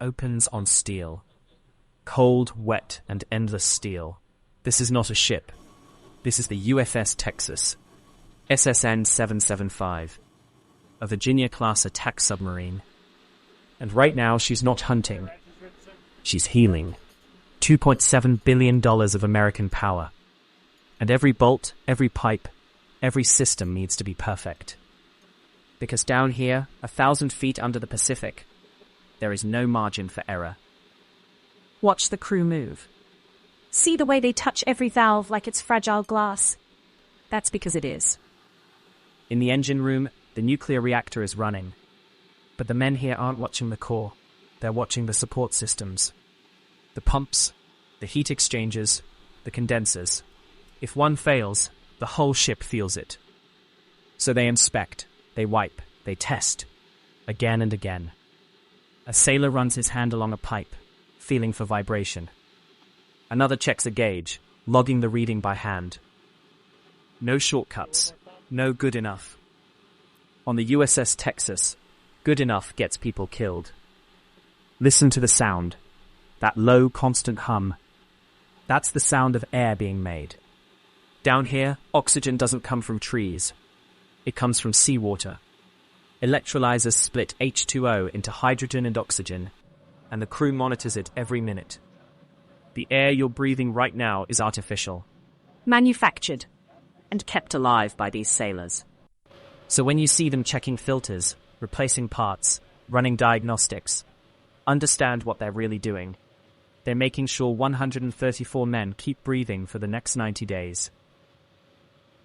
opens on steel. Cold, wet, and endless steel. This is not a ship. This is the USS Texas, SSN-775, a Virginia-class attack submarine. And right now, she's not hunting. She's healing. $2.7 billion of American power. And every bolt, every pipe, every system needs to be perfect. Because down here, 1,000 feet under the Pacific, there is no margin for error. Watch the crew move. See the way they touch every valve like it's fragile glass? That's because it is. In the engine room, the nuclear reactor is running. But the men here aren't watching the core. They're watching the support systems. The pumps, the heat exchangers, the condensers. If one fails, the whole ship feels it. So they inspect, they wipe, they test. Again and again. A sailor runs his hand along a pipe, feeling for vibration. Another checks a gauge, logging the reading by hand. No shortcuts. No good enough. On the USS Texas, good enough gets people killed. Listen to the sound. That low, constant hum. That's the sound of air being made. Down here, oxygen doesn't come from trees. It comes from seawater. Electrolyzers split H2O into hydrogen and oxygen, and the crew monitors it every minute. The air you're breathing right now is artificial. Manufactured and kept alive by these sailors. So when you see them checking filters, replacing parts, running diagnostics, understand what they're really doing. They're making sure 134 men keep breathing for the next 90 days.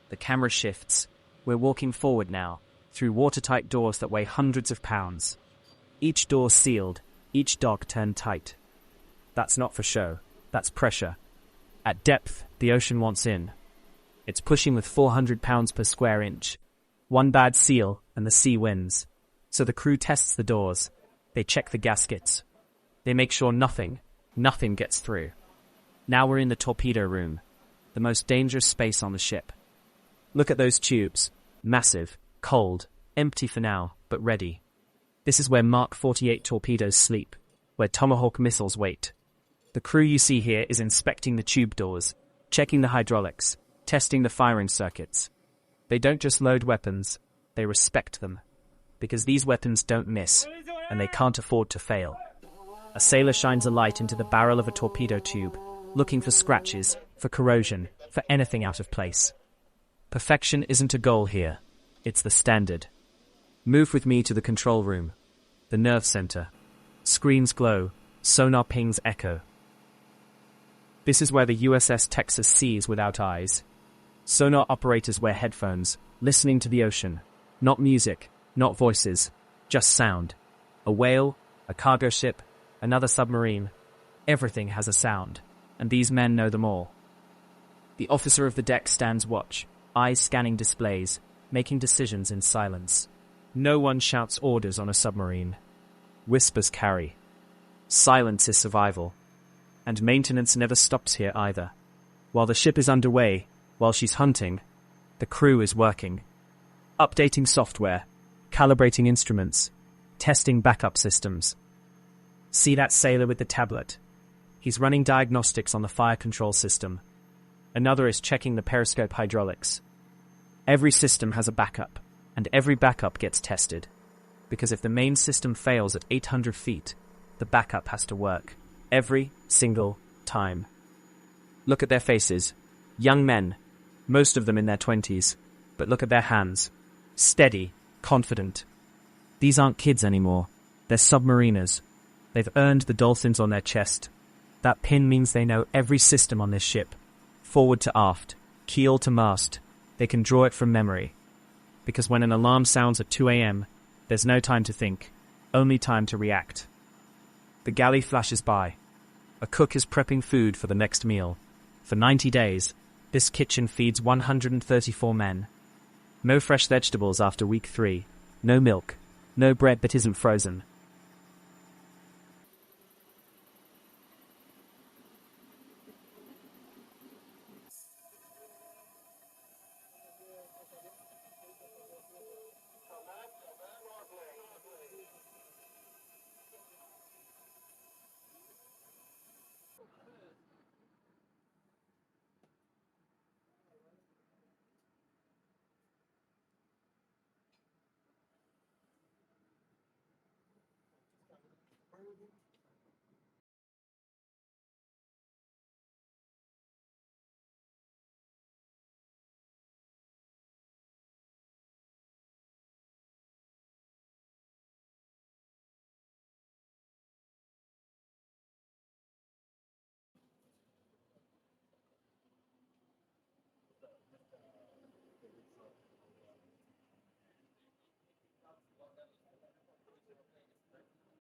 The camera shifts. We're walking forward now, through watertight doors that weigh hundreds of pounds. Each door sealed, each dock turned tight. That's not for show. That's pressure. At depth, the ocean wants in. It's pushing with 400 pounds per square inch. One bad seal, and the sea wins. So the crew tests the doors. They check the gaskets. They make sure nothing gets through. Now we're in the torpedo room, the most dangerous space on the ship. Look at those tubes. Massive, cold, empty for now, but ready. This is where Mark 48 torpedoes sleep, where Tomahawk missiles wait. The crew you see here is inspecting the tube doors, checking the hydraulics, testing the firing circuits. They don't just load weapons, they respect them. Because these weapons don't miss, and they can't afford to fail. A sailor shines a light into the barrel of a torpedo tube, looking for scratches, for corrosion, for anything out of place. Perfection isn't a goal here, it's the standard. Move with me to the control room, the nerve center. Screens glow, sonar pings echo. This is where the USS Texas sees without eyes. Sonar operators wear headphones, listening to the ocean. Not music, not voices, just sound. A whale, a cargo ship, another submarine. Everything has a sound, and these men know them all. The officer of the deck stands watch, eyes scanning displays, making decisions in silence. No one shouts orders on a submarine. Whispers carry. Silence is survival. And maintenance never stops here either. While the ship is underway, while she's hunting, the crew is working. Updating software, calibrating instruments, testing backup systems. See that sailor with the tablet? He's running diagnostics on the fire control system. Another is checking the periscope hydraulics. Every system has a backup, and every backup gets tested. Because if the main system fails at 800 feet, the backup has to work. Every single time. Look at their faces. Young men, most of them in their 20s. But look at their hands. Steady, confident. These aren't kids anymore. They're submariners. They've earned the dolphins on their chest. That pin means they know every system on this ship. Forward to aft, keel to mast. They can draw it from memory. Because when an alarm sounds at 2 a.m., there's no time to think, only time to react. The galley flashes by. A cook is prepping food for the next meal. For 90 days, this kitchen feeds 134 men. No fresh vegetables after week 3. No milk. No bread that isn't frozen.